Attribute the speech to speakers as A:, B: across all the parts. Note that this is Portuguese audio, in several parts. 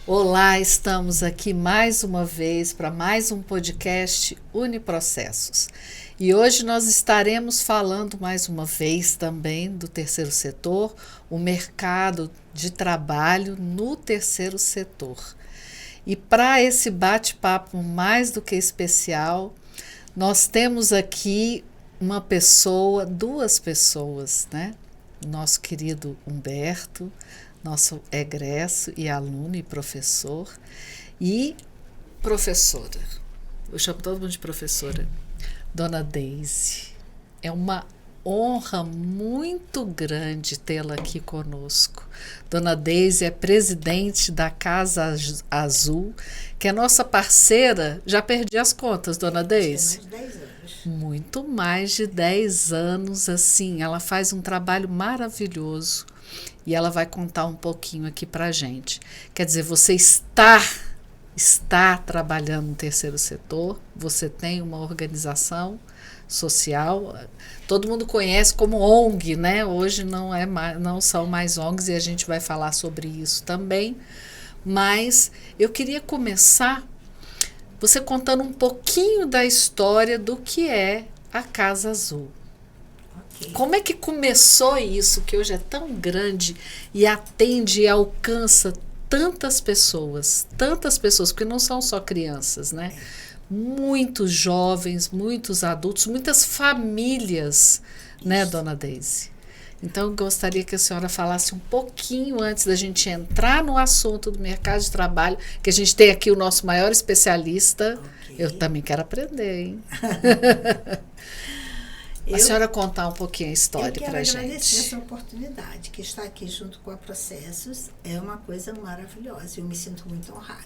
A: Olá, estamos aqui mais uma vez para mais um podcast Uniprocessos. E hoje nós estaremos falando mais uma vez também do terceiro setor, o mercado de trabalho no terceiro setor. E para esse bate-papo mais do que especial, nós temos aqui uma pessoa, duas pessoas, né? Nosso querido Humberto, nosso egresso e aluno e professor, e professora, eu chamo todo mundo de professora, Dona Deise. É uma honra muito grande tê-la aqui conosco. Dona Deise é presidente da Casa Azul, que é nossa parceira, já perdi as contas, Dona Deise.
B: Mais de 10 anos.
A: Muito mais de 10 anos, assim, ela faz um trabalho maravilhoso. E ela vai contar um pouquinho aqui pra gente. Quer dizer, você está trabalhando no terceiro setor, você tem uma organização social, todo mundo conhece como ONG, né? Hoje não são mais ONGs e a gente vai falar sobre isso também. Mas eu queria começar você contando um pouquinho da história do que é a Casa Azul. Como é que começou isso, que hoje é tão grande e atende e alcança tantas pessoas, porque não são só crianças, né? Muitos jovens, muitos adultos, muitas famílias, né, Dona Deise? Então, eu gostaria que a senhora falasse um pouquinho antes da gente entrar no assunto do mercado de trabalho, que a gente tem aqui o nosso maior especialista. Okay. Eu também quero aprender, hein? A senhora contar um pouquinho a história para a gente.
B: Eu quero agradecer essa oportunidade, que estar aqui junto com a Processos é uma coisa maravilhosa. Eu me sinto muito honrada.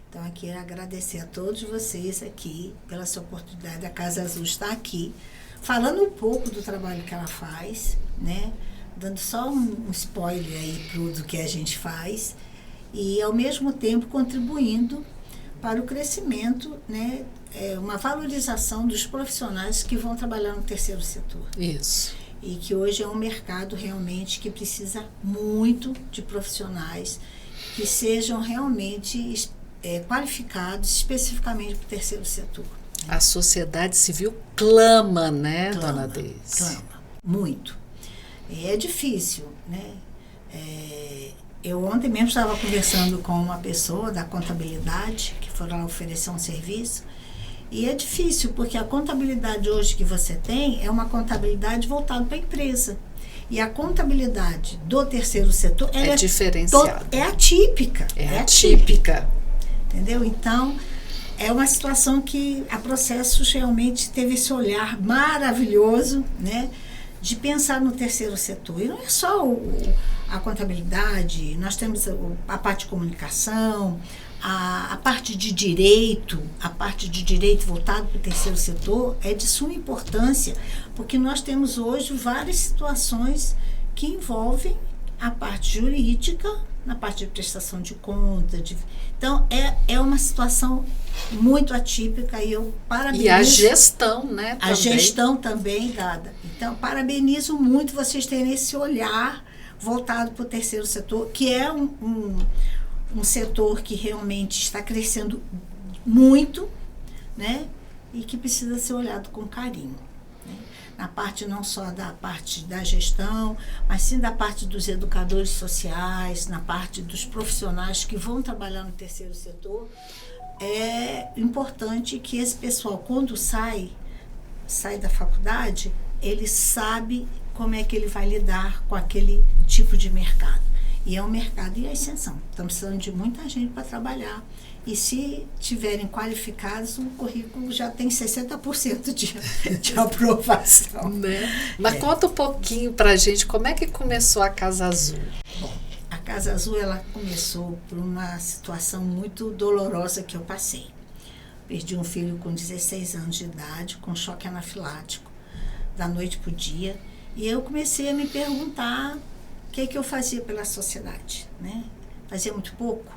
B: Então, eu quero agradecer a todos vocês aqui pela sua oportunidade. A Casa Azul está aqui, falando um pouco do trabalho que ela faz, né? Dando só um spoiler aí do que a gente faz e, ao mesmo tempo, contribuindo para o crescimento, né? Uma valorização dos profissionais que vão trabalhar no terceiro setor.
A: Isso.
B: E que hoje é um mercado realmente que precisa muito de profissionais que sejam realmente qualificados especificamente para o terceiro setor. Né?
A: A sociedade civil clama, né, Dona Deise?
B: Clama, muito. É difícil, né? Eu ontem mesmo estava conversando com uma pessoa da contabilidade, que foi lá oferecer um serviço, e é difícil, porque a contabilidade hoje que você tem é uma contabilidade voltada para a empresa. E a contabilidade do terceiro setor
A: é diferenciada.
B: É atípica.
A: É atípica.
B: Entendeu? Então, é uma situação que a Processos realmente teve esse olhar maravilhoso, né, de pensar no terceiro setor. E não é só a contabilidade, nós temos a parte de comunicação, a parte de direito voltado para o terceiro setor é de suma importância, porque nós temos hoje várias situações que envolvem a parte jurídica, na parte de prestação de conta. Então, é uma situação muito atípica e eu parabenizo.
A: E a gestão, né?
B: A gestão também dada. Então, parabenizo muito vocês terem esse olhar voltado para o terceiro setor, que é um setor que realmente está crescendo muito, né? E que precisa ser olhado com carinho. Né? Na parte não só da parte da gestão, mas sim da parte dos educadores sociais, na parte dos profissionais que vão trabalhar no terceiro setor. É importante que esse pessoal, quando sai da faculdade, ele sabe como é que ele vai lidar com aquele tipo de mercado. E é um mercado em ascensão. Estamos precisando de muita gente para trabalhar. E se tiverem qualificados, o currículo já tem 60% de aprovação.
A: Né? Mas conta um pouquinho para a gente, como é que começou a Casa Azul?
B: Bom, a Casa Azul ela começou por uma situação muito dolorosa que eu passei. Perdi um filho com 16 anos de idade, com choque anafilático, da noite para o dia. E eu comecei a me perguntar o que eu fazia pela sociedade, né? Fazia muito pouco.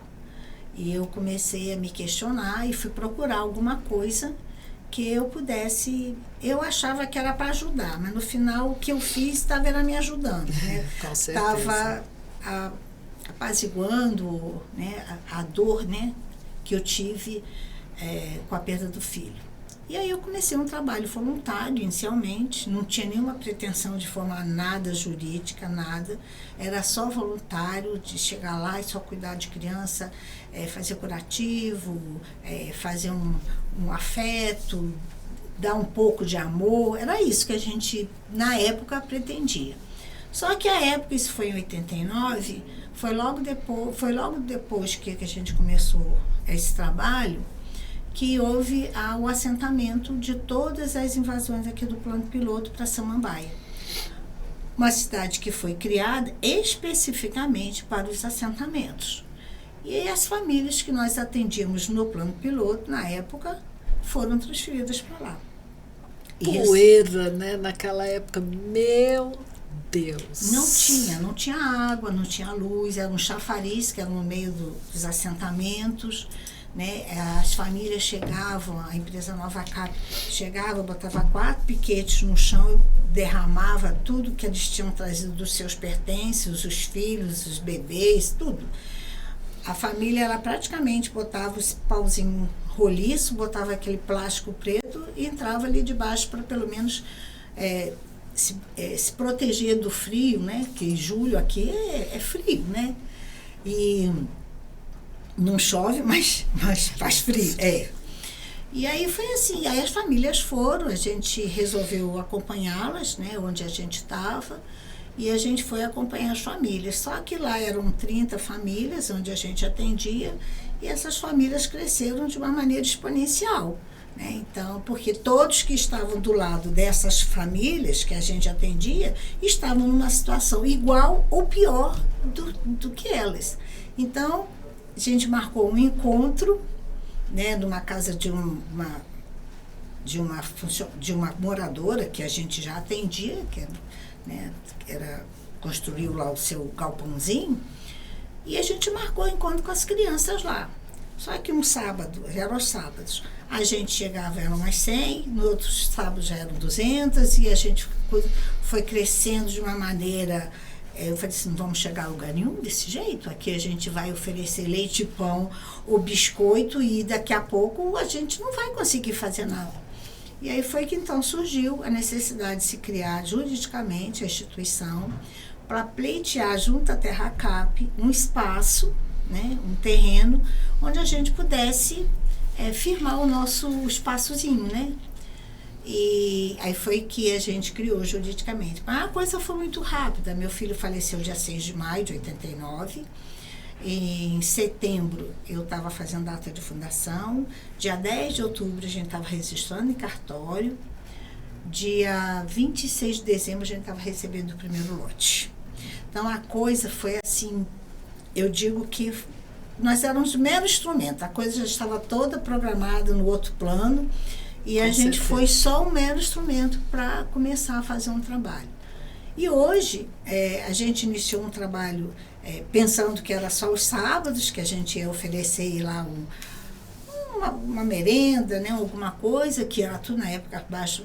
B: E eu comecei a me questionar e fui procurar alguma coisa que eu pudesse... Eu achava que era para ajudar, mas no final o que eu fiz estava me ajudando, né?
A: Com certeza.
B: Estava apaziguando, né, a dor, né, que eu tive com a perda do filho. E aí eu comecei um trabalho voluntário inicialmente, não tinha nenhuma pretensão de formar nada jurídica, nada. Era só voluntário, de chegar lá e só cuidar de criança, fazer curativo, fazer um afeto, dar um pouco de amor. Era isso que a gente, na época, pretendia. Só que a época, isso foi em 89, foi logo depois que a gente começou esse trabalho, que houve o assentamento de todas as invasões aqui do plano piloto para Samambaia. Uma cidade que foi criada especificamente para os assentamentos. E aí as famílias que nós atendíamos no plano piloto, na época, foram transferidas para lá.
A: Poeira, né? Naquela época, meu Deus.
B: Não tinha água, não tinha luz, era um chafariz que era no meio dos assentamentos. Né? As famílias chegavam, a empresa Nova Cap chegava, botava 4 piquetes no chão, derramava tudo que eles tinham trazido dos seus pertences, os filhos, os bebês, tudo. A família, ela praticamente botava esse pauzinho roliço, botava aquele plástico preto e entrava ali debaixo para pelo menos se proteger do frio, né? Que julho aqui é frio, né? E não chove, mas faz frio. E aí foi assim, aí as famílias foram, a gente resolveu acompanhá-las, né, onde a gente estava, e a gente foi acompanhar as famílias. Só que lá eram 30 famílias onde a gente atendia, e essas famílias cresceram de uma maneira exponencial. Né? Então, porque todos que estavam do lado dessas famílias que a gente atendia estavam numa situação igual ou pior do que elas. Então, a gente marcou um encontro, né, numa casa de uma moradora que a gente já atendia, construiu lá o seu galpãozinho, e a gente marcou o encontro com as crianças lá. Só que um sábado, eram os sábados, a gente chegava, eram umas 100, no outro sábado já eram 200, e a gente foi crescendo de uma maneira... Eu falei assim, não vamos chegar a lugar nenhum desse jeito. Aqui a gente vai oferecer leite, pão ou biscoito e daqui a pouco a gente não vai conseguir fazer nada. E aí foi que então surgiu a necessidade de se criar juridicamente a instituição para pleitear junto à Terra Cap um espaço, né, um terreno, onde a gente pudesse firmar o nosso espaçozinho, né? E aí foi que a gente criou juridicamente. Mas a coisa foi muito rápida. Meu filho faleceu dia 6 de maio de 89. Em setembro eu estava fazendo ata de fundação. Dia 10 de outubro a gente estava registrando em cartório. Dia 26 de dezembro a gente estava recebendo o primeiro lote. Então a coisa foi assim, eu digo que nós éramos mero instrumento. A coisa já estava toda programada no outro plano. E a gente foi só um mero instrumento para começar a fazer um trabalho. E hoje, a gente iniciou um trabalho pensando que era só os sábados, que a gente ia oferecer lá uma merenda, né, alguma coisa, que era tudo na época abaixo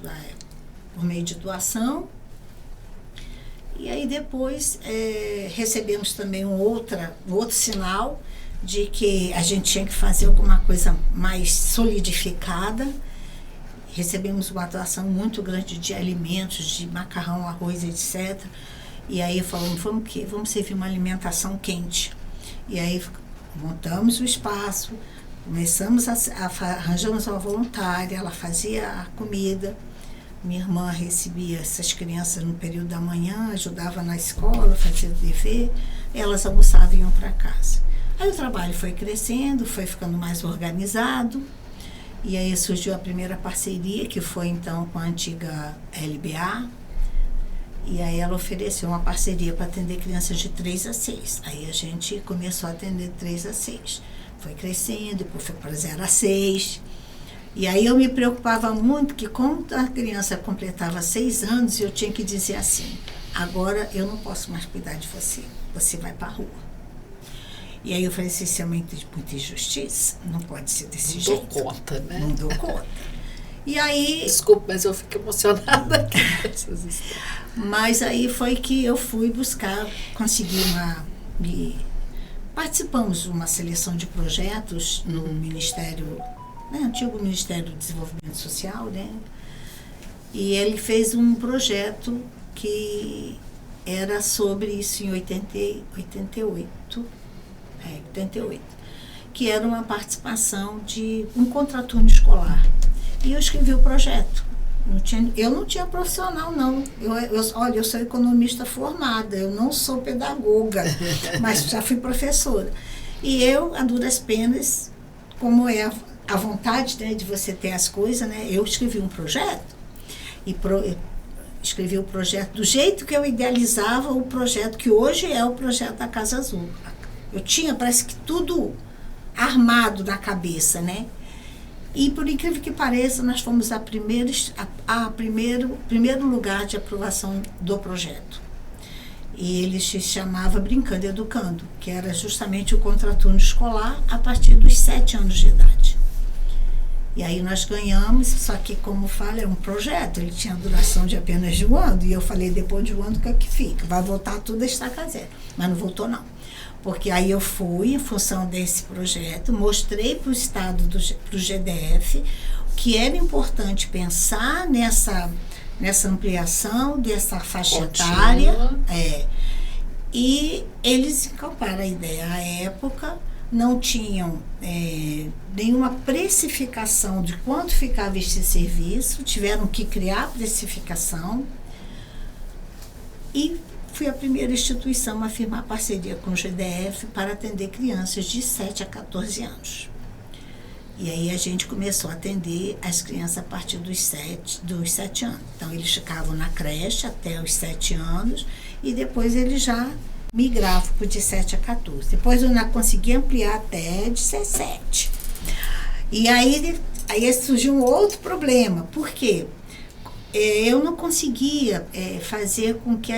B: por meio de doação. E aí depois recebemos também um outro sinal de que a gente tinha que fazer alguma coisa mais solidificada. Recebemos uma doação muito grande de alimentos, de macarrão, arroz, etc. E aí falamos, vamos servir uma alimentação quente. E aí montamos o espaço, arranjamos uma voluntária, ela fazia a comida. Minha irmã recebia essas crianças no período da manhã, ajudava na escola, fazia o dever, elas almoçavam e iam para casa. Aí o trabalho foi crescendo, foi ficando mais organizado. E aí surgiu a primeira parceria, que foi então com a antiga LBA. E aí ela ofereceu uma parceria para atender crianças de 3 a 6. Aí a gente começou a atender 3 a 6. Foi crescendo, depois foi para 0 a 6. E aí eu me preocupava muito que quando a criança completava 6 anos, eu tinha que dizer assim, agora eu não posso mais cuidar de você, você vai para a rua. E aí eu falei assim, isso é muita injustiça, não pode ser desse jeito.
A: Não dou conta, né?
B: Não dou conta. E aí...
A: Desculpa, mas eu fico emocionada aqui com essas histórias.
B: Mas aí foi que eu fui buscar, consegui participamos de uma seleção de projetos no Ministério, né, antigo Ministério do Desenvolvimento Social, né? E ele fez um projeto que era sobre isso em 88, que era uma participação de um contraturno escolar. E eu escrevi o projeto. Eu não tinha profissional, não. Olha, eu sou economista formada, eu não sou pedagoga, mas já fui professora. E eu, a duras penas, como é a vontade, né, de você ter as coisas, né, eu escrevi um projeto, escrevi o projeto do jeito que eu idealizava o projeto, que hoje é o projeto da Casa Azul. Eu tinha, parece que tudo armado na cabeça, né? E, por incrível que pareça, nós fomos primeiro lugar de aprovação do projeto. E ele se chamava Brincando e Educando, que era justamente o contraturno escolar a partir dos 7 anos de idade. E aí nós ganhamos, só que, como fala, é um projeto, ele tinha duração de apenas de 1 ano, e eu falei, depois de 1 ano, o que é que fica? Vai voltar tudo a estaca zero. Mas não voltou, não. Porque aí eu fui, em função desse projeto, mostrei para o Estado, para o GDF, que era importante pensar nessa ampliação dessa faixa etária. E eles encamparam a ideia. À época, não tinham nenhuma precificação de quanto ficava este serviço, tiveram que criar precificação e fui a primeira instituição a firmar parceria com o GDF para atender crianças de 7 a 14 anos. E aí a gente começou a atender as crianças a partir dos 7 anos. Então, eles ficavam na creche até os 7 anos e depois eles já migravam para de 7 a 14. Depois eu ainda consegui ampliar até 17. E aí surgiu um outro problema. Por quê? Eu não conseguia fazer com que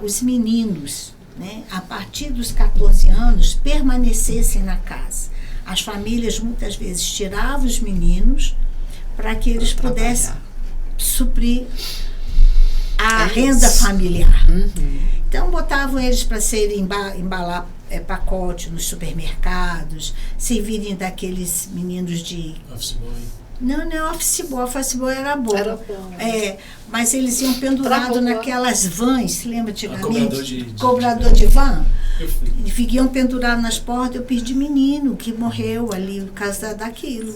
B: os meninos, né, a partir dos 14 anos, permanecessem na casa. As famílias muitas vezes tiravam os meninos para que eles pudessem suprir a renda familiar. Então, botavam eles para embalar pacote nos supermercados, servirem daqueles meninos de...
C: Office boy.
B: Não é office boy. Office boy era bom.
A: Era bom.
B: Mas eles iam pendurados naquelas vans, se lembra antigamente?
C: Cobrador
B: de van. E ficavam pendurados nas portas. Eu perdi menino que morreu ali por causa daquilo.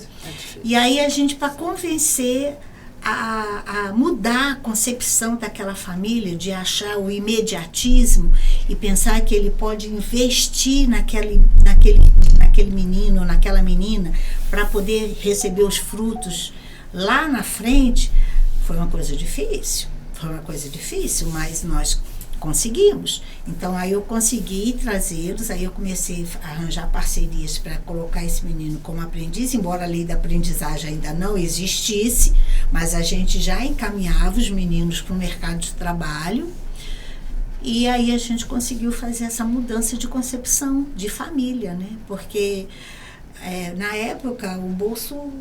B: E aí a gente, para convencer a mudar a concepção daquela família, de achar o imediatismo e pensar que ele pode investir naquele menino, naquela menina, para poder receber os frutos lá na frente, foi uma coisa difícil. Mas nós conseguimos. Então, aí eu consegui trazê-los, aí eu comecei a arranjar parcerias para colocar esse menino como aprendiz, embora a lei da aprendizagem ainda não existisse, mas a gente já encaminhava os meninos para o mercado de trabalho, e aí a gente conseguiu fazer essa mudança de concepção de família, né? Porque na época o bolso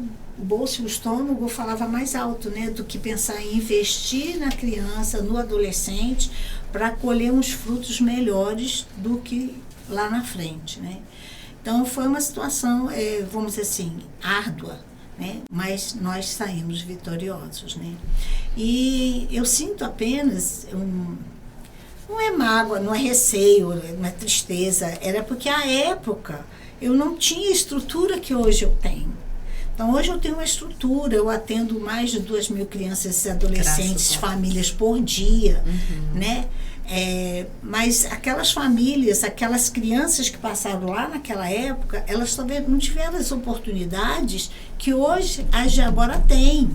B: e o estômago falava mais alto, né, do que pensar em investir na criança, no adolescente, para colher uns frutos melhores do que lá na frente, né? Então foi uma situação, vamos dizer assim, árdua, né? Mas nós saímos vitoriosos, né? E eu sinto apenas não é mágoa, não é receio, não é tristeza, era porque à época eu não tinha a estrutura que hoje eu tenho. Então, hoje eu tenho uma estrutura, eu atendo mais de 2.000 crianças e adolescentes, famílias por dia, né? Mas aquelas famílias, aquelas crianças que passaram lá naquela época, elas talvez não tiveram as oportunidades que hoje as de agora têm.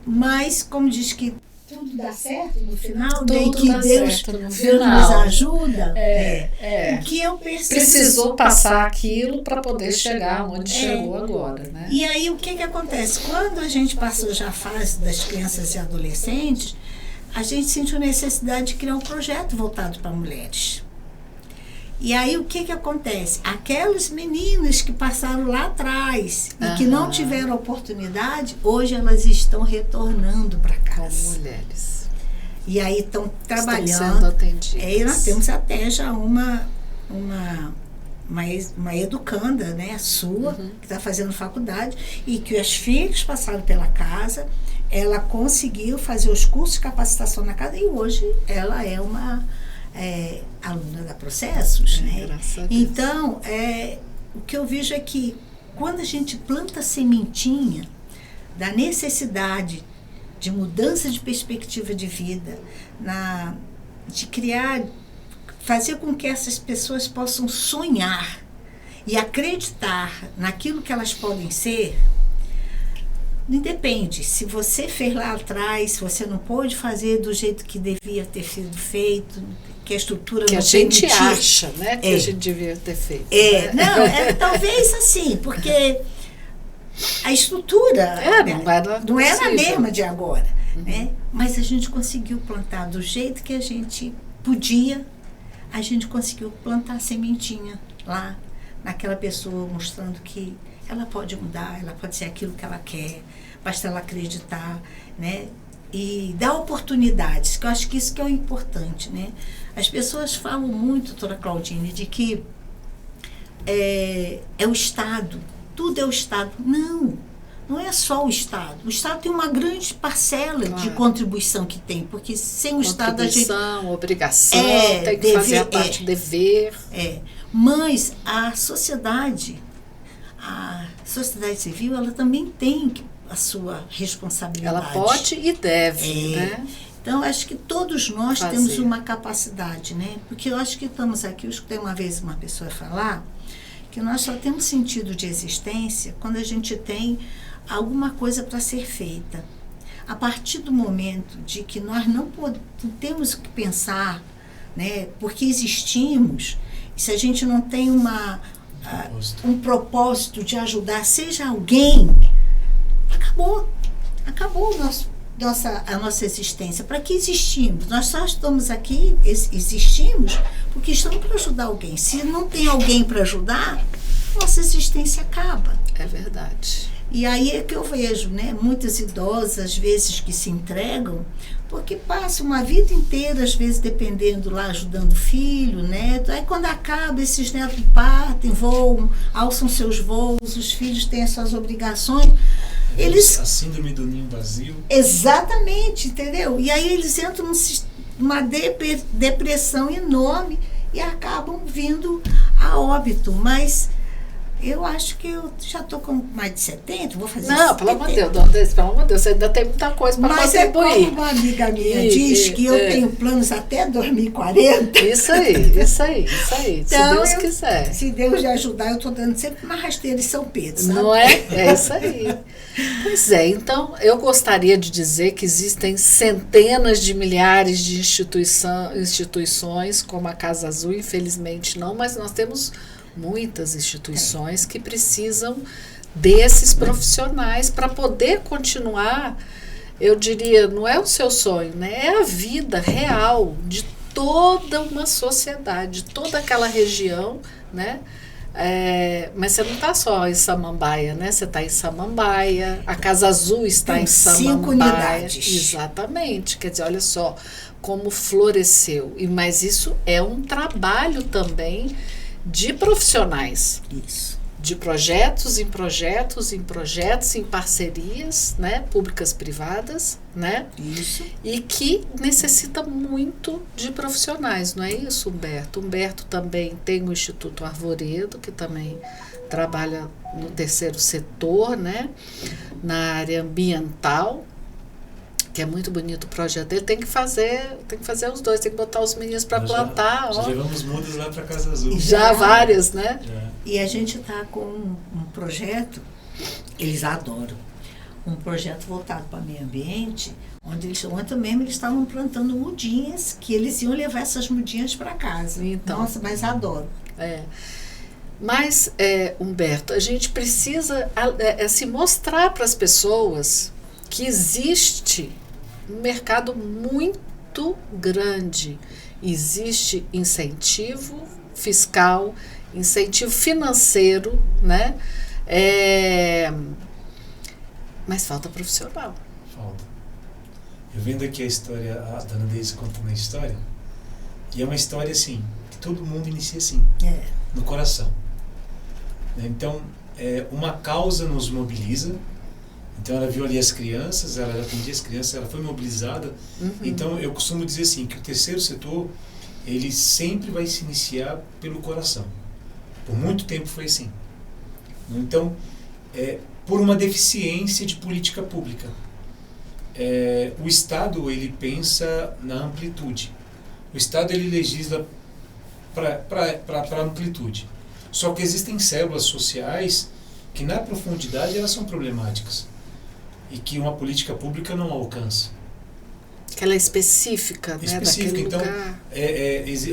B: Mas, como diz que tudo dá certo no final,
A: Tudo
B: nem que
A: dá
B: Deus,
A: certo no
B: Deus
A: final.
B: nos ajuda.
A: É.
B: O que eu percebo.
A: Precisou passar aquilo para poder chegar onde chegou agora, né?
B: E aí o que acontece? Quando a gente passou já a fase das crianças e adolescentes, a gente sentiu necessidade de criar um projeto voltado para mulheres. E aí o que acontece? Aquelas meninas que passaram lá atrás e que não tiveram oportunidade, hoje elas estão retornando para casa.
A: Como mulheres.
B: E aí estão trabalhando.
A: Estão sendo atendidas.
B: E nós temos até já uma educanda, né, sua, que está fazendo faculdade, e que os filhos passaram pela casa, ela conseguiu fazer os cursos de capacitação na casa, e hoje ela é uma aluna da Processos, né?
A: Graças a Deus.
B: Então, o que eu vejo é que quando a gente planta a sementinha da necessidade de mudança de perspectiva de vida, de criar, fazer com que essas pessoas possam sonhar e acreditar naquilo que elas podem ser, independe, se você fez lá atrás, se você não pôde fazer do jeito que devia ter sido feito, que a estrutura
A: que
B: não
A: a gente
B: permitia.
A: acha, né, que a gente devia ter feito.
B: Não, talvez assim, porque a estrutura não era a mesma de agora, né? Mas a gente conseguiu plantar do jeito que a gente podia, a gente conseguiu plantar a sementinha lá naquela pessoa, mostrando que ela pode mudar, ela pode ser aquilo que ela quer, basta ela acreditar, né? E dar oportunidades, que eu acho que isso que é o importante, né? As pessoas falam muito, doutora Claudine, de que é o Estado, tudo é o Estado. Não é só o Estado. O Estado tem uma grande parcela de contribuição que tem, porque sem o Estado a gente...
A: obrigação, tem que fazer a parte dever.
B: Mas a sociedade civil, ela também tem a sua responsabilidade.
A: Ela pode e deve, né?
B: Então, acho que todos nós temos uma capacidade, né? Porque eu acho que estamos aqui, eu escutei uma vez uma pessoa falar que nós só temos sentido de existência quando a gente tem alguma coisa para ser feita. A partir do momento de que nós não temos o que pensar, né? Porque existimos, e se a gente não tem um propósito de ajudar, seja alguém, acabou a nossa existência. Para que existimos? Nós só estamos aqui, existimos, porque estamos para ajudar alguém. Se não tem alguém para ajudar, nossa existência acaba.
A: É verdade.
B: E aí é que eu vejo, né, muitas idosas, às vezes, que se entregam, porque passam uma vida inteira, às vezes, dependendo lá, ajudando o filho, neto. Aí, quando acaba, esses netos partem, voam, alçam seus voos, os filhos têm as suas obrigações.
C: A síndrome do ninho vazio.
B: Exatamente, entendeu? E aí eles entram numa depressão enorme e acabam vindo a óbito. Mas eu acho que eu já estou com mais de 70, vou fazer 70.
A: Não, pelo amor de Deus, pelo amor de Deus, você ainda tem muita coisa para contribuir.
B: Mas é como uma amiga minha diz que eu tenho planos até 2040.
A: Isso aí, então, se Deus quiser.
B: Se Deus me ajudar, eu estou dando sempre uma rasteira em São Pedro, sabe?
A: Não é? É isso aí. Pois é, então eu gostaria de dizer que existem centenas de milhares de instituições como a Casa Azul, infelizmente não, mas nós temos muitas instituições que precisam desses profissionais para poder continuar, eu diria, não é o seu sonho, né? É a vida real de toda uma sociedade, de toda aquela região, né? Mas você não está só em Samambaia, né? Você está em Samambaia, a Casa Azul está em Samambaia.
B: 5 unidades.
A: Exatamente, quer dizer, olha só como floresceu. Mas isso é um trabalho também de profissionais.
B: Isso.
A: De projetos em projetos, em parcerias, né, públicas, privadas, né?
B: Isso.
A: E que necessita muito de profissionais, não é isso, Humberto? Humberto também tem o Instituto Arvoredo, que também trabalha no terceiro setor, né, na área ambiental, que é muito bonito o projeto dele. Tem que fazer os dois, tem que botar os meninos para plantar.
C: Já levamos mudas lá para Casa Azul.
A: Já várias, né?
B: E a gente está com um projeto, eles adoram, um projeto voltado para o meio ambiente, onde ontem mesmo eles estavam plantando mudinhas, que eles iam levar essas mudinhas para casa.
A: Então.
B: Nossa, mas adoro.
A: Mas, Humberto, a gente precisa se mostrar para as pessoas que existe um mercado muito grande. Existe incentivo fiscal, incentivo financeiro, né? Mas falta profissional.
C: Falta. Eu vendo aqui a história, a dona Deise contando a história, e é uma história assim, que todo mundo inicia assim, no coração. Então, uma causa nos mobiliza. Então, ela viu ali as crianças, ela atendia as crianças, ela foi mobilizada. Então, eu costumo dizer assim, que o terceiro setor, ele sempre vai se iniciar pelo coração. Por muito tempo foi assim. Então, por uma deficiência de política pública. O Estado, ele pensa na amplitude. O Estado, ele legisla para amplitude. Só que existem células sociais que na profundidade elas são problemáticas e que uma política pública não alcança.
A: Que ela é específica, né? Daquele
C: Então,
A: lugar.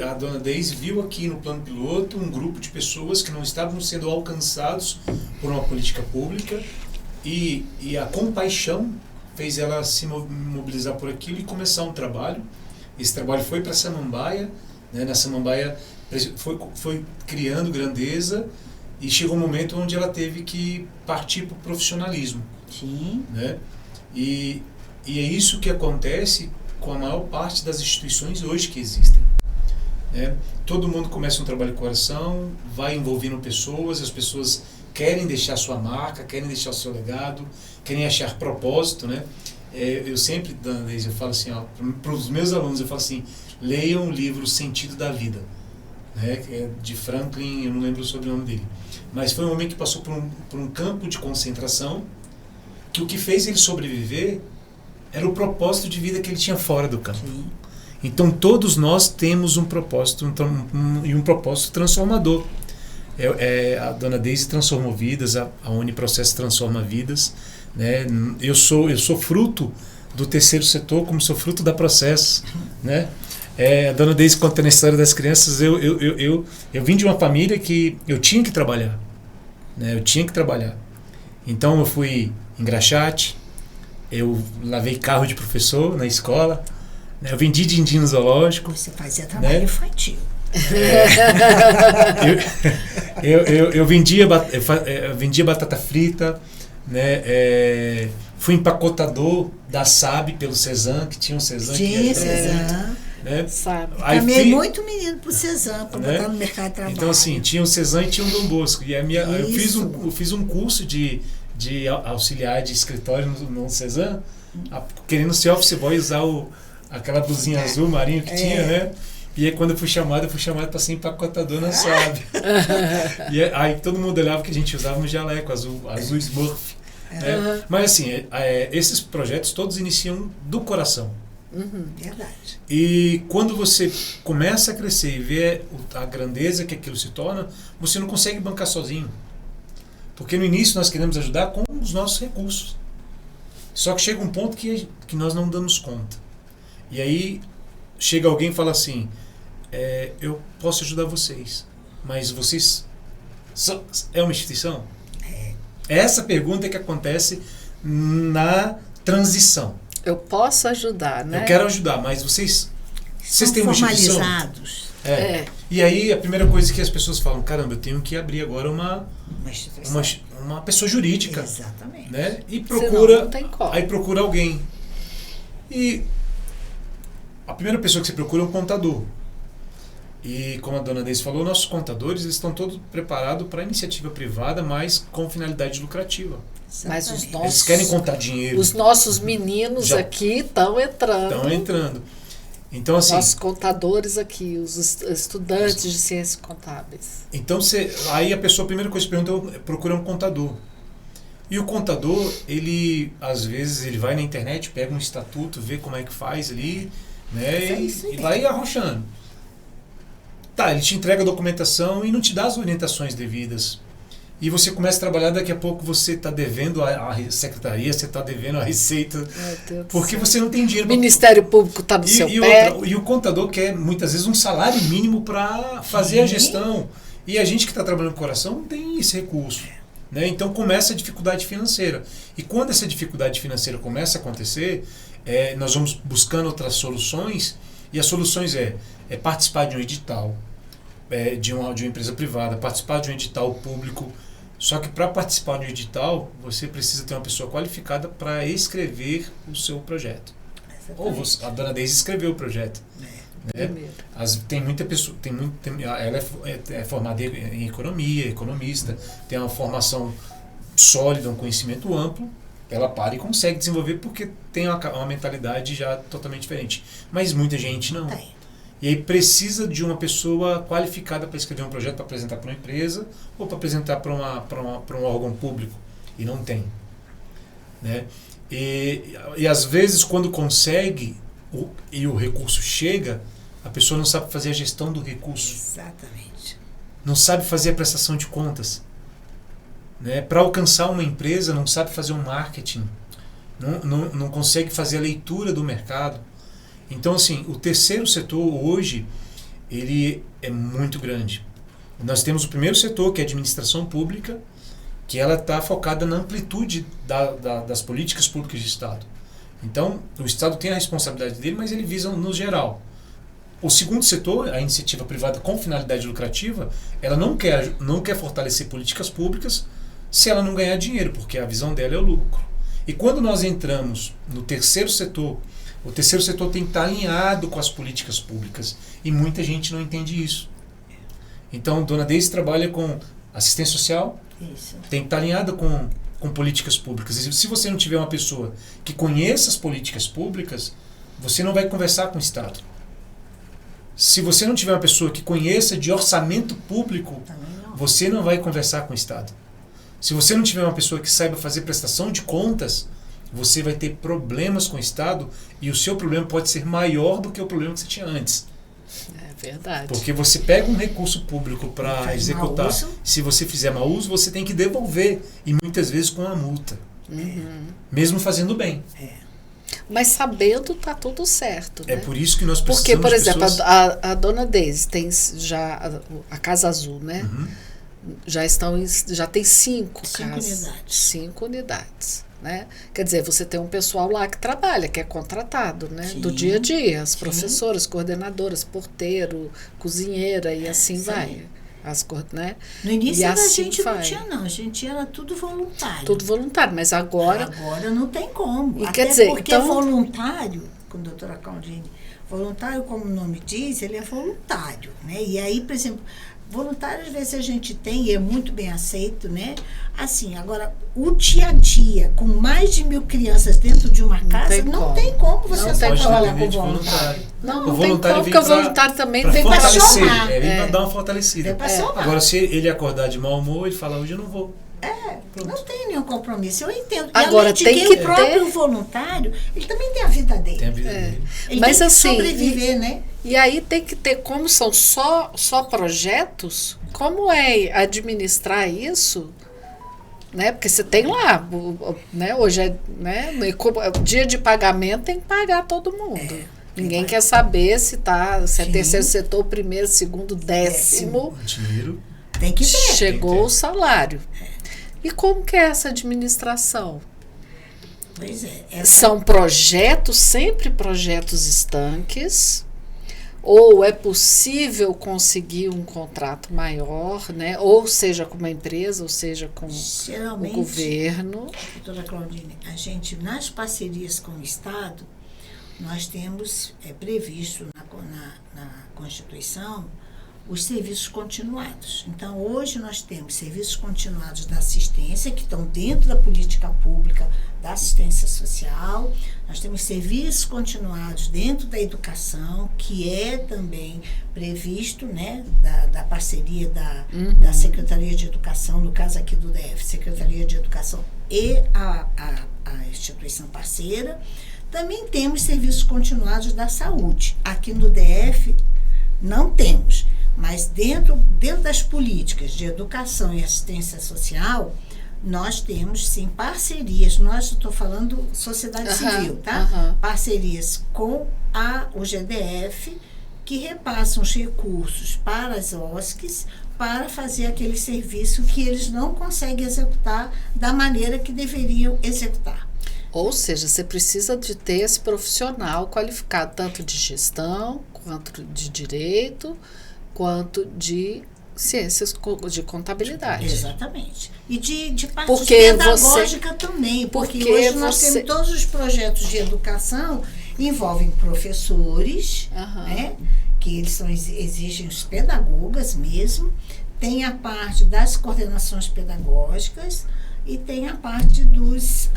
C: A dona Deise viu aqui no plano piloto um grupo de pessoas que não estavam sendo alcançados por uma política pública e a compaixão fez ela se mobilizar por aquilo e começar um trabalho. Esse trabalho foi para Samambaia, né? Na Samambaia foi criando grandeza e chegou um momento onde ela teve que partir para o profissionalismo.
B: Sim.
C: Né? E é isso que acontece com a maior parte das instituições hoje que existem. Né? Todo mundo começa um trabalho de coração, vai envolvendo pessoas, as pessoas querem deixar sua marca, querem deixar o seu legado, querem achar propósito. Né? Eu sempre, Dona Deise, eu falo assim, para os meus alunos, eu falo assim, leiam o livro Sentido da Vida, né? Que é de Franklin, eu não lembro o sobrenome dele. Mas foi um homem que passou por um campo de concentração, que o que fez ele sobreviver era o propósito de vida que ele tinha fora do campo. Sim. Então todos nós temos um propósito um propósito transformador. A Dona Deise transformou vidas, a Uniprocesso transforma vidas. Né? Eu sou fruto do terceiro setor, como sou fruto da Processo. Né? A Dona Deise contando a história das crianças, eu vim de uma família que eu tinha que trabalhar. Né? Eu tinha que trabalhar. Então eu fui engraxate, eu lavei carro de professor na escola, né? Eu vendi din-din no zoológico.
B: Você fazia trabalho infantil.
C: Eu vendia batata frita, né? Fui empacotador da SAB pelo Cezan, que tinha um Cezan.
B: Tinha Cezan.
C: Né?
B: Também muito menino pro Cezan, para botar no mercado de trabalho.
C: Então assim, tinha o Cezan e tinha o Dom Bosco. E eu fiz um curso de auxiliar de escritório no Cezan, querendo ser office boy, usar aquela blusinha azul marinho que tinha, né? E aí quando eu fui chamado para ser empacotador na SAB. E aí todo mundo olhava que a gente usava um jaleco azul Smurf. Né? Mas assim, esses projetos todos iniciam do coração.
B: Verdade.
C: E quando você começa a crescer e vê a grandeza que aquilo se torna, você não consegue bancar sozinho. Porque no início nós queremos ajudar com os nossos recursos. Só que chega um ponto que nós não damos conta. E aí chega alguém e fala assim, eu posso ajudar vocês, mas vocês é uma instituição? É essa pergunta que acontece na transição.
A: Eu posso ajudar, né?
C: Eu quero ajudar, mas vocês têm uma instituição?
B: Formalizados.
C: E aí a primeira coisa que as pessoas falam, caramba, eu tenho que abrir agora uma pessoa jurídica.
B: Exatamente.
C: Né? E procura alguém. E a primeira pessoa que você procura é um contador. E como a Dona Deise falou, nossos contadores estão todos preparados para iniciativa privada, mas com finalidade lucrativa.
A: Mas
C: eles querem contar dinheiro.
A: Os nossos meninos aqui estão entrando.
C: Então, assim,
A: nossos contadores aqui, os estudantes de ciências contábeis.
C: Então, aí a primeira coisa que pergunta é procura um contador. E o contador, ele, às vezes, ele vai na internet, pega um estatuto, vê como é que faz ali, né? E vai arrochando. Tá, ele te entrega a documentação e não te dá as orientações devidas. e você começa a trabalhar, daqui a pouco você está devendo a secretaria, você está devendo a receita, porque você não tem dinheiro.
A: O Ministério Público está no seu pé.
C: E o contador quer, muitas vezes, um salário mínimo para fazer a gestão. E a gente que está trabalhando com o coração não tem esse recurso. Né? Então começa a dificuldade financeira. E quando essa dificuldade financeira começa a acontecer, nós vamos buscando outras soluções, e as soluções é participar de um edital, de uma empresa privada, participar de um edital público. Só que para participar de um edital, você precisa ter uma pessoa qualificada para escrever o seu projeto. Exatamente. Ou a dona Deise escreveu o projeto. Né? Tem muita pessoa, ela é formada em economia, economista, tem uma formação sólida, um conhecimento amplo, ela para e consegue desenvolver porque tem uma mentalidade já totalmente diferente. Mas muita gente não. E aí precisa de uma pessoa qualificada para escrever um projeto, para apresentar para uma empresa ou para apresentar para um órgão público. E não tem. Né? E às vezes quando consegue e o recurso chega, a pessoa não sabe fazer a gestão do recurso.
B: Exatamente.
C: Não sabe fazer a prestação de contas. Né? Para alcançar uma empresa, não sabe fazer um marketing. Não consegue fazer a leitura do mercado. Então, assim, o terceiro setor hoje, ele é muito grande. Nós temos o primeiro setor, que é a administração pública, que ela está focada na amplitude das políticas públicas de Estado. Então, o Estado tem a responsabilidade dele, mas ele visa no geral. O segundo setor, a iniciativa privada com finalidade lucrativa, ela não quer fortalecer políticas públicas se ela não ganhar dinheiro, porque a visão dela é o lucro. E quando nós entramos no terceiro setor, o terceiro setor tem que estar alinhado com as políticas públicas. E muita gente não entende isso. Então, Dona Deise trabalha com assistência social,
B: isso.
C: Tem que estar alinhada com políticas públicas. E se você não tiver uma pessoa que conheça as políticas públicas, você não vai conversar com o Estado. Se você não tiver uma pessoa que conheça de orçamento público, você não vai conversar com o Estado. Se você não tiver uma pessoa que saiba fazer prestação de contas, você vai ter problemas com o Estado e o seu problema pode ser maior do que o problema que você tinha antes.
A: É verdade.
C: Porque você pega um recurso público para executar. Se você fizer mau uso, você tem que devolver. E muitas vezes com uma multa. Mesmo fazendo bem.
A: Mas sabendo, tá tudo certo. Né?
C: É por isso que nós precisamos.
A: Porque, por exemplo, a Dona Deise tem já a Casa Azul, né? Já tem 5 casas. 5 unidades. Né? Quer dizer, você tem um pessoal lá que trabalha, que é contratado, né? Do dia a dia, as professoras, coordenadoras, porteiro, cozinheira e assim vai. Né?
B: No início a
A: assim
B: gente não tinha, não. A gente era tudo voluntário.
A: Tudo voluntário, mas agora
B: não tem como.
A: E
B: até
A: quer dizer,
B: porque
A: então,
B: voluntário, com a doutora Claudine, voluntário, como o nome diz, ele é voluntário. Né? E aí, por exemplo, voluntário, às vezes a gente tem, e é muito bem aceito, né? Assim, agora, o dia a dia, com mais de 1.000 crianças dentro de uma casa, não tem como você só trabalhar com voluntário.
A: Não tem como, porque o voluntário também tem que
C: fortalecer. Vem para dar uma fortalecida.
B: Somar.
C: Agora, se ele acordar de mau humor, ele fala, hoje eu não vou.
B: Não tem nenhum compromisso, eu entendo.
A: Agora,
B: tem que o próprio voluntário, ele também tem a vida dele.
C: Tem a vida dele.
B: Ele
A: mas
B: tem que
A: assim,
B: sobreviver, né?
A: E aí tem que ter, como são só projetos, como é administrar isso, né? Porque você tem lá, né? Hoje é, né? Dia de pagamento, tem que pagar todo mundo. Ninguém quer saber se é terceiro setor, primeiro, segundo, décimo.
C: Dinheiro.
B: Tem que ver.
A: Chegou o salário. E como que é essa administração?
B: Pois é.
A: São projetos, sempre projetos estanques, ou é possível conseguir um contrato maior, né? Ou seja com uma empresa, ou seja com o governo.
B: Doutora Claudine, a gente, nas parcerias com o Estado, nós temos previsto na Constituição os serviços continuados. Então, hoje nós temos serviços continuados da assistência, que estão dentro da política pública da assistência social. Nós temos serviços continuados dentro da educação, que é também previsto, né, da parceria da Secretaria de Educação, no caso aqui do DF, Secretaria de Educação e a instituição parceira. Também temos serviços continuados da saúde. Aqui no DF não temos. Mas dentro das políticas de educação e assistência social, nós temos, sim, parcerias. Nós, estou falando sociedade civil, tá? Parcerias com o GDF, que repassam os recursos para as OSCs para fazer aquele serviço que eles não conseguem executar da maneira que deveriam executar.
A: Ou seja, você precisa de ter esse profissional qualificado, tanto de gestão, quanto de direito, quanto de ciências de contabilidade.
B: Exatamente. E de parte
A: porque
B: pedagógica também, porque hoje nós temos todos os projetos de educação envolvem professores, né, que eles exigem os pedagogas mesmo, tem a parte das coordenações pedagógicas e tem a parte dos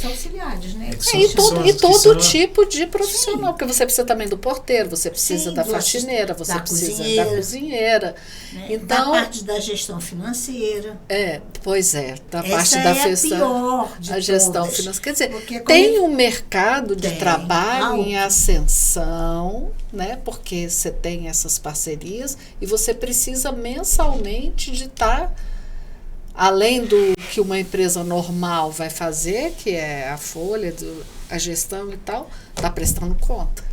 B: auxiliares, né?
A: E todo tipo de profissional, porque você precisa também do porteiro, você precisa da faxineira, você precisa da cozinheira.
B: Né?
A: Então,
B: da parte da gestão financeira.
A: Da parte da gestão financeira. Quer dizer, tem um mercado de trabalho em ascensão, né? Porque você tem essas parcerias e você precisa mensalmente de estar, além do que uma empresa normal vai fazer, que é a folha, a gestão e tal, está prestando conta.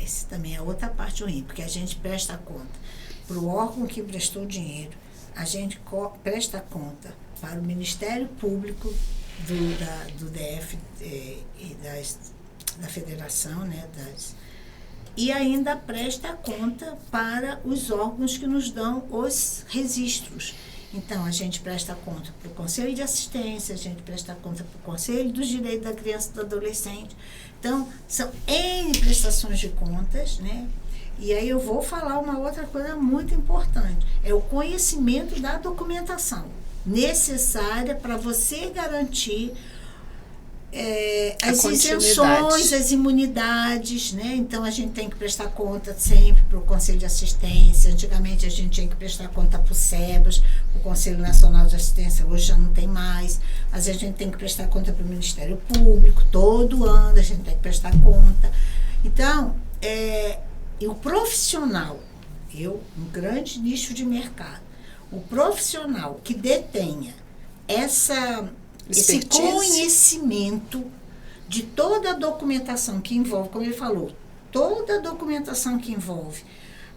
B: Essa também é outra parte ruim, porque a gente presta conta para o órgão que prestou o dinheiro, a gente presta conta para o Ministério Público do DF e da Federação, né, e ainda presta conta para os órgãos que nos dão os registros. Então, a gente presta conta para o Conselho de Assistência, a gente presta conta para o Conselho dos Direitos da Criança e do Adolescente. Então, são N prestações de contas, né? E aí eu vou falar uma outra coisa muito importante, é o conhecimento da documentação necessária para você garantir as isenções, as imunidades, né? Então a gente tem que prestar conta sempre para o Conselho de Assistência. Antigamente a gente tinha que prestar conta para o SEBAS, o Conselho Nacional de Assistência, hoje já não tem mais, mas a gente tem que prestar conta para o Ministério Público, todo ano a gente tem que prestar conta. Então, e o profissional, um grande nicho de mercado, o profissional que detenha esse conhecimento de toda a documentação que envolve, como ele falou, toda a documentação que envolve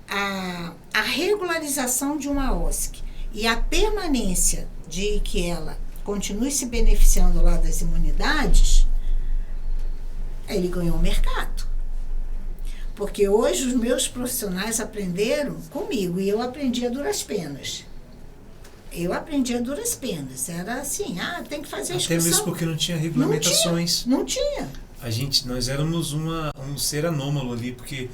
B: a regularização de uma OSC e a permanência de que ela continue se beneficiando lá das imunidades, ele ganhou o mercado. Porque hoje os meus profissionais aprenderam comigo e eu aprendi a duras penas. Era assim, tem que fazer a inscrição.
C: Até mesmo porque não tinha regulamentações.
B: Não tinha.
C: Nós éramos um ser anômalo ali, porque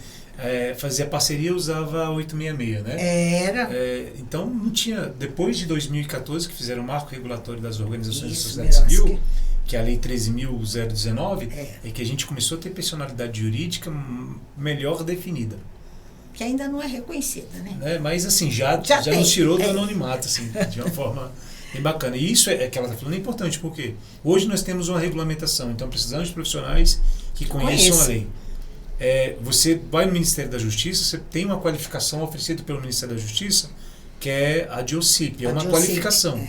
C: fazia parceria, usava 866, né?
B: Era.
C: Então não tinha. Depois de 2014, que fizeram o marco regulatório das organizações de sociedade civil, que é a Lei 13.019, é que a gente começou a ter personalidade jurídica melhor definida.
B: Que ainda não é reconhecida, né?
C: Mas assim, já nos tirou do anonimato, assim, de uma forma bem bacana. E isso que ela está falando é importante, porque hoje nós temos uma regulamentação, então precisamos de profissionais que conheçam a lei. Você vai no Ministério da Justiça, você tem uma qualificação oferecida pelo Ministério da Justiça, que é a de OCIP, uma qualificação.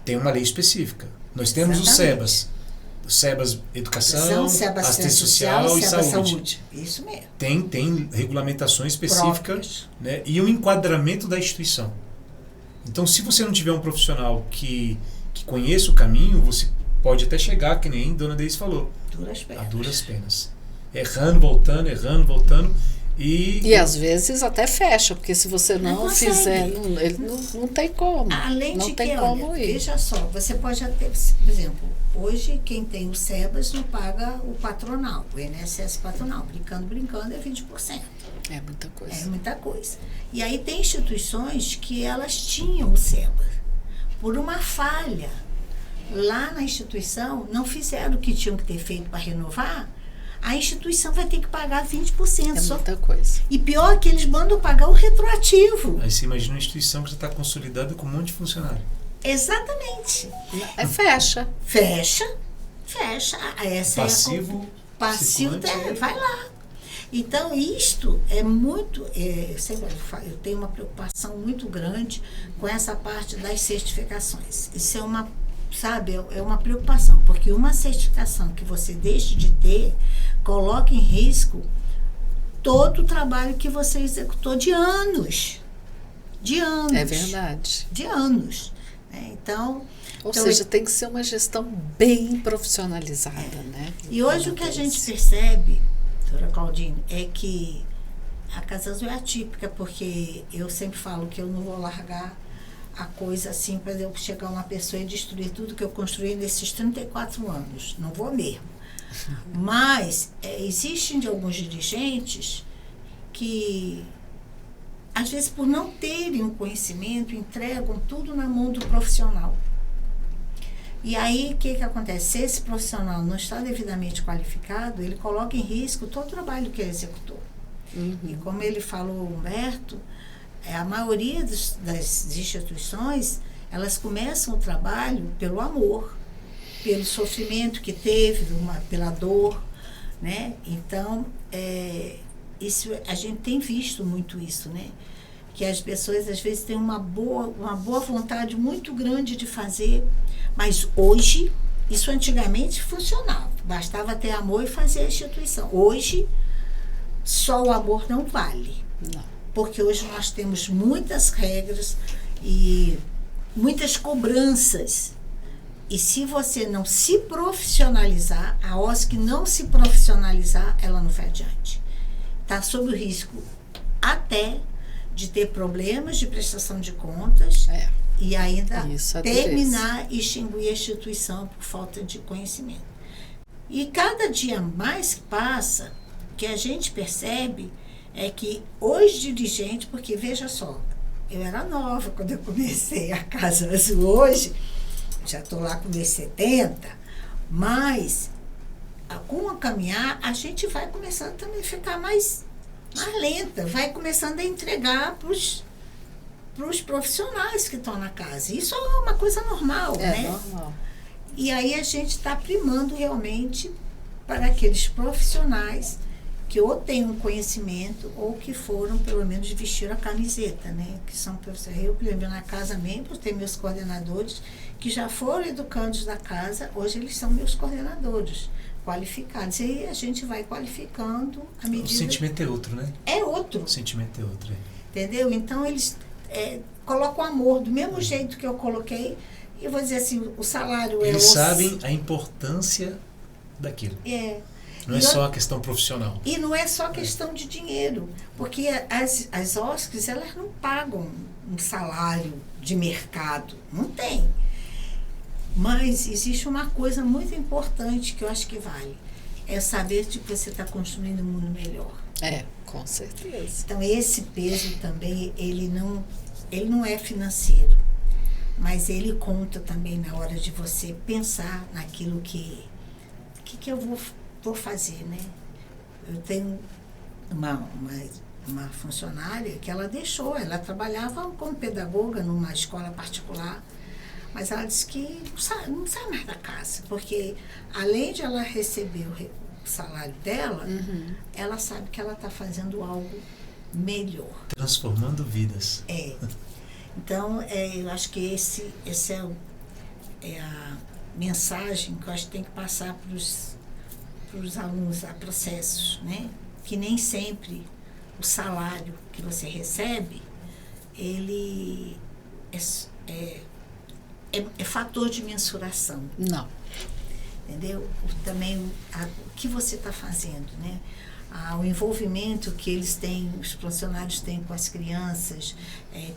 C: Tem uma lei específica. Nós temos o SEBAS. O SEBAS Educação, Assistência Social e Saúde.
B: Isso mesmo.
C: Tem regulamentações específicas, né, e um enquadramento da instituição. Então, se você não tiver um profissional que conheça o caminho, você pode até chegar, que nem Dona Deise falou, a duras penas. Errando, voltando. E
A: às vezes até fecha, porque se você não fizer, não tem como.
B: Além
A: não
B: de
A: tem
B: que,
A: como
B: olha,
A: ir.
B: veja só, você pode até, por exemplo, hoje quem tem o SEBAS não paga o patronal, o INSS patronal. Brincando, é 20%.
A: É muita coisa.
B: É muita coisa. E aí tem instituições que elas tinham o SEBAS. Por uma falha lá na instituição, não fizeram o que tinham que ter feito para renovar, a instituição vai ter que pagar 20%.
A: É muita coisa.
B: E pior que eles mandam pagar o retroativo.
C: Aí você imagina uma instituição que já está consolidada com um monte de funcionário.
B: Exatamente.
A: Fecha.
B: Fecha. Essa
C: Passivo
B: vai lá. Então, isto é muito, eu tenho uma preocupação muito grande com essa parte das certificações. Isso é uma, sabe, é uma preocupação, porque uma certificação que você deixe de ter, coloca em risco todo o trabalho que você executou de anos. De anos.
A: É verdade.
B: De anos. Então...
A: Ou seja, tem que ser uma gestão bem profissionalizada, né?
B: E hoje o que a gente percebe, doutora Claudine, é que a Casa Azul é atípica, porque eu sempre falo que eu não vou largar a coisa assim para eu chegar uma pessoa e destruir tudo que eu construí nesses 34 anos. Não vou mesmo. Mas existem de alguns dirigentes que, às vezes, por não terem um conhecimento, entregam tudo na mão do profissional. E aí, o que acontece? Se esse profissional não está devidamente qualificado, ele coloca em risco todo o trabalho que ele executou. E como ele falou, Humberto, a maioria das instituições, elas começam o trabalho pelo amor, pelo sofrimento que teve, pela dor, né? Então, isso, a gente tem visto muito isso, né? Que as pessoas, às vezes, têm uma boa vontade muito grande de fazer, mas hoje, isso antigamente funcionava. Bastava ter amor e fazer a instituição. Hoje, só o amor não vale.
A: Não.
B: Porque hoje nós temos muitas regras e muitas cobranças. E se você não se profissionalizar, a OSC não se profissionalizar, ela não vai adiante. Está sob o risco até de ter problemas de prestação de contas e ainda terminar e extinguir a instituição por falta de conhecimento. E cada dia mais que passa, o que a gente percebe é que os dirigentes, porque veja só, eu era nova quando eu comecei a Casa Azul, hoje já estou lá com meus 70, mas com o caminhar a gente vai começando também a ficar mais lenta, vai começando a entregar para os profissionais que estão na casa. Isso é uma coisa normal, né?
A: Normal.
B: E aí a gente está primando realmente para aqueles profissionais que ou têm um conhecimento ou que foram, pelo menos, vestir a camiseta, né? Que são professores. Eu, por exemplo, na casa mesmo, tenho meus coordenadores que já foram educandos da casa, hoje eles são meus coordenadores qualificados. E a gente vai qualificando à medida...
C: O sentimento é outro, né?
B: É outro.
C: O sentimento é outro,
B: Entendeu? Então, eles colocam amor do mesmo jeito que eu coloquei. E eu vou dizer assim, o salário
C: Eles sabem a importância daquilo. Não é só a questão profissional.
B: E não é só questão de dinheiro. Porque as OSCs, elas não pagam um salário de mercado. Não tem. Mas existe uma coisa muito importante que eu acho que vale. É saber que você está construindo um mundo melhor.
A: Com certeza.
B: Então, esse peso também, ele não é financeiro. Mas ele conta também na hora de você pensar naquilo que eu vou fazer, né? Eu tenho uma funcionária que ela trabalhava como pedagoga numa escola particular, mas ela disse que não sai mais da casa, porque além de ela receber o salário dela, ela sabe que ela está fazendo algo melhor.
C: Transformando vidas.
B: Então, eu acho que essa é a mensagem que eu acho que tem que passar para os alunos a processos, né? Que nem sempre o salário que você recebe, ele é fator de mensuração.
A: Não.
B: Entendeu? Também o que você está fazendo, né? O envolvimento que eles têm, os funcionários têm com as crianças,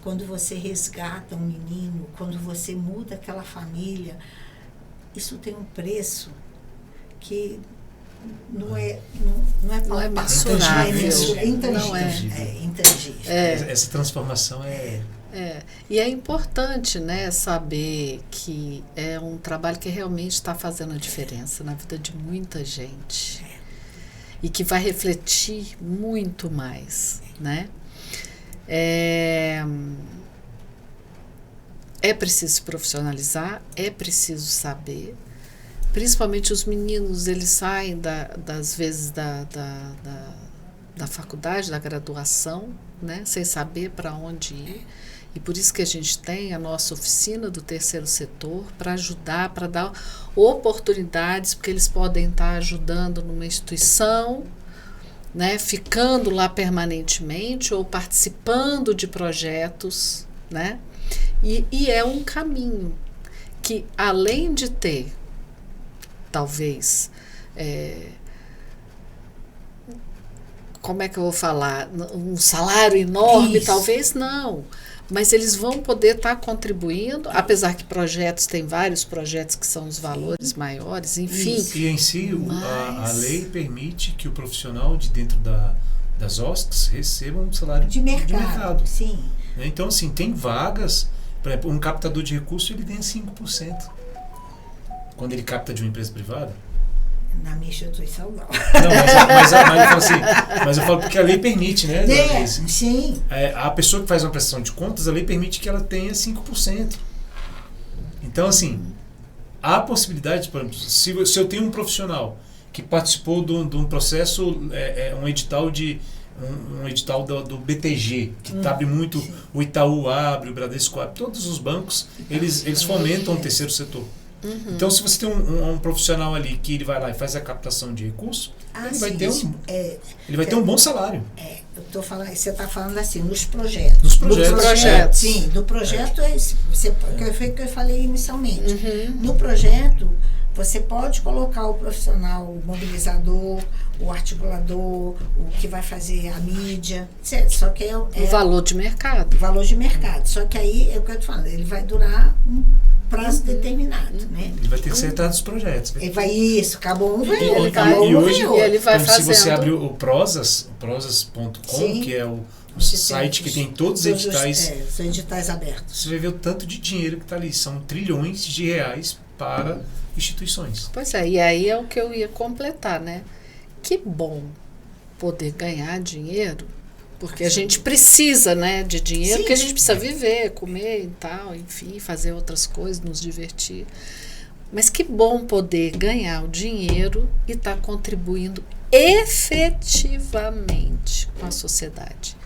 B: quando você resgata um menino, quando você muda aquela família, isso tem um preço que não é
A: mensurável.
B: É intangível.
C: Essa transformação
A: E é importante, né, saber que é um trabalho que realmente está fazendo a diferença na vida de muita gente. E que vai refletir muito mais, né? É preciso se profissionalizar, é preciso saber. Principalmente os meninos, eles saem das vezes da faculdade, da graduação, né, sem saber para onde ir. E por isso que a gente tem a nossa oficina do terceiro setor para ajudar, para dar oportunidades, porque eles podem estar ajudando numa instituição, né, ficando lá permanentemente ou participando de projetos, né? E é um caminho que, além de ter, talvez, como é que eu vou falar? Um salário enorme,
B: Isso.
A: talvez não. Mas eles vão poder estar contribuindo, apesar que tem vários projetos que são os valores maiores, enfim.
C: E em si, a
A: Mas-
C: lei permite que o profissional de dentro das OSCs receba um salário
B: De mercado. Sim.
C: Né? Então, assim, tem vagas, por exemplo, um captador de recursos, ele ganha 5%. Quando ele capta de uma empresa privada.
B: Na minha instituição, não.
C: Não, mas eu falo assim, mas eu falo porque a lei permite, né?
B: Sim.
C: A pessoa que faz uma prestação de contas, a lei permite que ela tenha 5%. Então, assim, há possibilidade, por exemplo, se eu tenho um profissional que participou de um processo, um edital um edital do BTG, que abre muito,
B: sim.
C: o Itaú abre, o Bradesco abre, todos os bancos, eles fomentam o terceiro setor. Então, se você tem um profissional ali que ele vai lá e faz a captação de recursos, ele vai ter um bom salário.
B: Eu tô falando, você está falando assim, nos projetos.
C: Nos projetos.
B: Sim, do projeto que eu falei inicialmente. No projeto, você pode colocar o profissional, o mobilizador, o articulador, o que vai fazer a mídia, certo? Só que
A: O valor de mercado.
B: valor de mercado. Só que aí, é o que eu tô falando, ele vai durar um prazo determinado, né?
C: Ele vai ter que ser atrás dos projetos.
B: Ele vai isso, acabou um, vem
C: E
B: outro, acabou
C: hoje,
B: um, vem outro.
A: ele vai
C: se você
A: fazendo.
C: abre o prosas.com,
B: Sim.
C: que é o
B: Você
C: site que tem todos os editais,
B: são editais abertos.
C: você vai ver o tanto de dinheiro que está ali. São trilhões de reais para instituições.
A: Pois é, e aí é o que eu ia completar, né? Que bom poder ganhar dinheiro, porque a gente precisa, né, de dinheiro,
B: Sim.
A: porque a gente precisa viver, comer e tal, enfim, fazer outras coisas, nos divertir. Mas que bom poder ganhar o dinheiro e estar contribuindo efetivamente com a sociedade.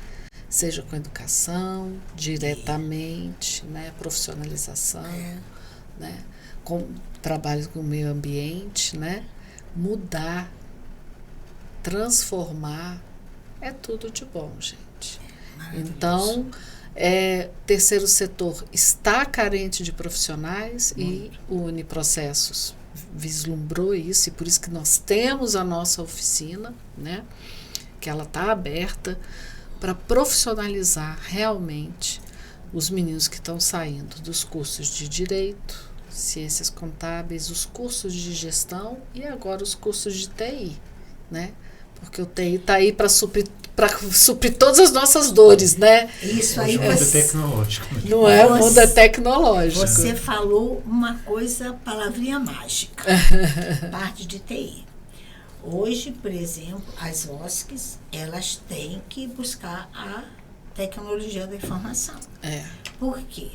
A: Seja com educação, diretamente, né, profissionalização, né, com trabalho com o meio ambiente, né, mudar, transformar, é tudo de bom, gente. Então, terceiro setor está carente de profissionais e o Uniprocessos vislumbrou isso, e por isso que nós temos a nossa oficina, né, que ela está aberta para profissionalizar realmente os meninos que estão saindo dos cursos de Direito, Ciências Contábeis, os cursos de Gestão e agora os cursos de TI, né? Porque o TI está aí para suprir todas as nossas dores, né?
B: Isso
C: Hoje
B: aí
C: o mundo é
B: você,
C: tecnológico.
A: Não é? O mundo é tecnológico.
B: você falou uma coisa, palavrinha mágica, parte de TI. Hoje, por exemplo, as OSCs, elas têm que buscar a tecnologia da informação. Por quê?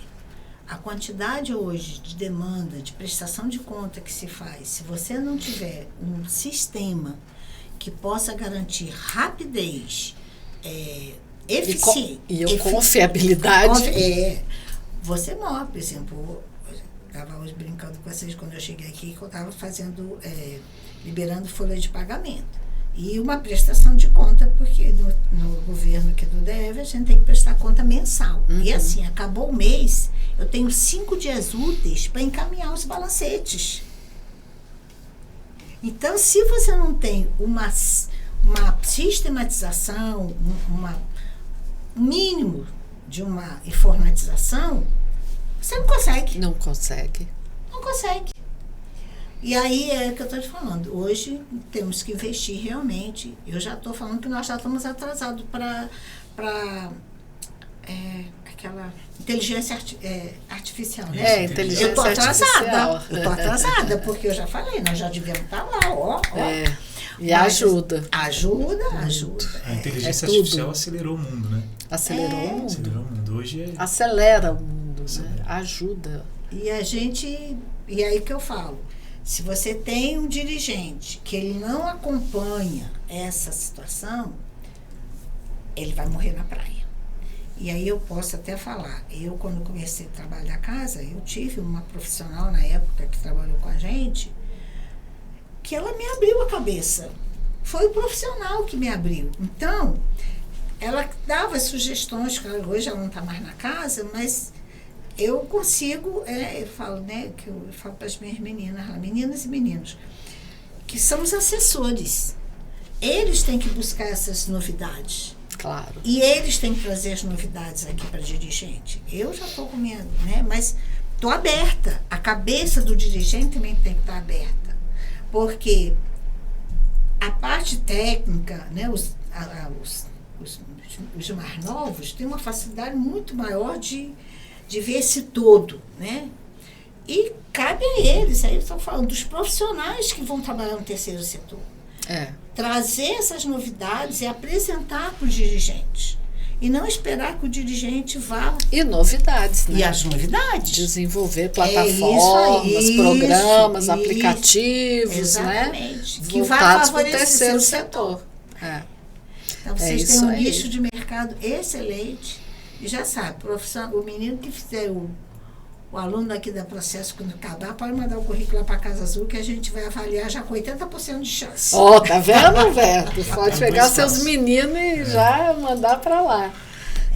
B: A quantidade hoje de demanda, de prestação de conta que se faz, se você não tiver um sistema que possa garantir rapidez, eficiência
A: e confiabilidade.
B: Você morre, por exemplo, eu estava hoje brincando com vocês quando eu cheguei aqui, que eu estava fazendo, liberando folha de pagamento. E uma prestação de conta, porque no governo aqui do DF a gente tem que prestar conta mensal. E assim, acabou o mês, eu tenho 5 dias úteis para encaminhar os balancetes. Então, se você não tem uma sistematização, um mínimo de uma informatização, você não consegue.
A: Não consegue.
B: Não consegue. E aí é o que eu estou te falando. Hoje temos que investir realmente. Eu já estou falando que nós já estamos atrasados para aquela inteligência artificial, né?
A: Inteligência
B: Eu estou
A: artificial.
B: atrasada, porque eu já falei, nós já devemos estar lá, ó.
A: E ajuda.
B: Ajuda.
C: A inteligência
A: tudo.
C: artificial acelerou o mundo, né?
A: Acelerou o mundo.
C: Acelerou o mundo. Hoje
A: Acelera o mundo, né? Ajuda.
B: E aí que eu falo, se você tem um dirigente que ele não acompanha essa situação, ele vai morrer na praia. E aí eu posso até falar, eu quando comecei a trabalhar na casa, eu tive uma profissional na época que trabalhou com a gente, que ela me abriu a cabeça. Foi o profissional que me abriu. Então, ela dava sugestões, que hoje ela não está mais na casa, mas eu consigo, eu falo, né, que eu falo para as minhas meninas e meninos, que são os assessores. Eles têm que buscar essas novidades.
A: Claro.
B: E eles têm que trazer as novidades aqui para dirigente. Eu já estou com minha, né, mas estou aberta. A cabeça do dirigente também tem que estar aberta. Porque a parte técnica, né, os mais novos têm uma facilidade muito maior de ver esse todo, né? E cabe a eles, aí eu estou falando dos profissionais que vão trabalhar no terceiro setor. Trazer essas novidades e apresentar para os dirigentes. E não esperar que o dirigente vá...
A: E novidades, né?
B: E as novidades.
A: Desenvolver plataformas, programas, aplicativos,
B: exatamente,
A: né?
B: Que vai
A: voltados para o
B: favorecer
A: terceiro
B: o setor. Então, vocês têm um nicho de mercado excelente. E já sabe, o menino que fizer o aluno aqui da Processo, quando acabar, pode mandar o currículo lá para a Casa Azul, que a gente vai avaliar já com 80% de chance.
A: Tá vendo, Verto? Pode pegar seus meninos e já mandar para lá.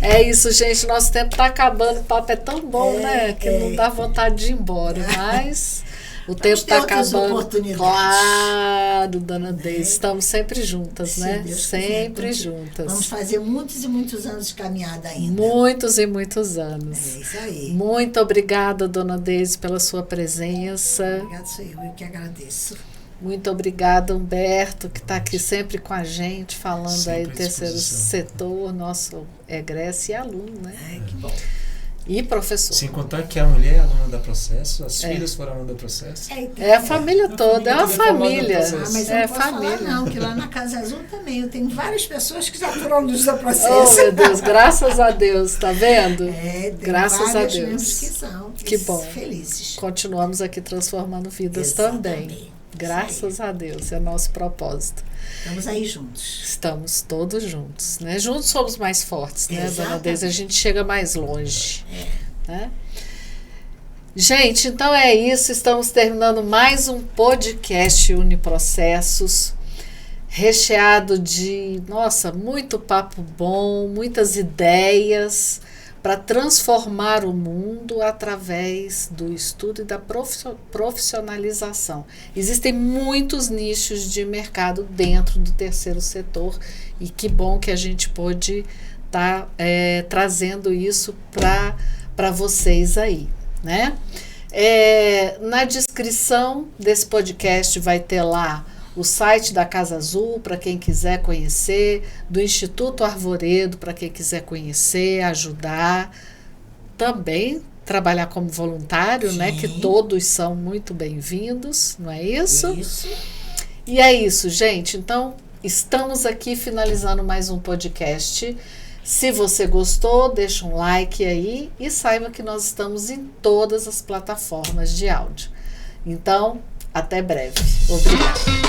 A: É isso, gente. Nosso tempo está acabando. O papo é tão bom, né? Que não dá vontade de ir embora. Mas o tempo está acabando. Claro, dona Deise. Estamos sempre juntas, né? Sempre juntas.
B: Vamos fazer muitos e muitos anos de caminhada ainda.
A: Muitos e muitos anos.
B: É isso aí.
A: Muito obrigada, dona Deise, pela sua presença.
B: Obrigada, sou eu que agradeço.
A: Muito obrigada, Humberto, que está aqui sempre com a gente, falando sempre aí do terceiro setor, nosso egresso e aluno, né?
B: Que bom.
A: E professor.
C: Sem contar que a mulher é aluna da Processo, as filhas foram alunas da Processo.
A: É a família toda, é uma família.
B: Mas eu não posso falar não, que lá na Casa Azul também eu tenho várias pessoas que já foram alunos da Processo.
A: Oh, meu Deus, graças a Deus, tá vendo? Graças a Deus.
B: Que são
A: que bom.
B: Felizes.
A: Continuamos aqui transformando vidas também. Graças a Deus, é o nosso propósito.
B: Estamos aí juntos.
A: Estamos todos juntos, né? Juntos somos mais fortes, né, dona Deise? A gente chega mais longe. Né? Gente, então é isso. Estamos terminando mais um podcast Uniprocessos, recheado de, muito papo bom, muitas ideias para transformar o mundo através do estudo e da profissionalização. Existem muitos nichos de mercado dentro do terceiro setor e que bom que a gente pôde estar trazendo isso para vocês aí, né? Na descrição desse podcast vai ter lá o site da Casa Azul, para quem quiser conhecer, do Instituto Arvoredo, para quem quiser conhecer, ajudar, também trabalhar como voluntário, né? Que todos são muito bem-vindos, não é isso?
B: Isso.
A: E é isso, gente. Então, estamos aqui finalizando mais um podcast. Se você gostou, deixa um like aí e saiba que nós estamos em todas as plataformas de áudio. Então, até breve. Obrigada.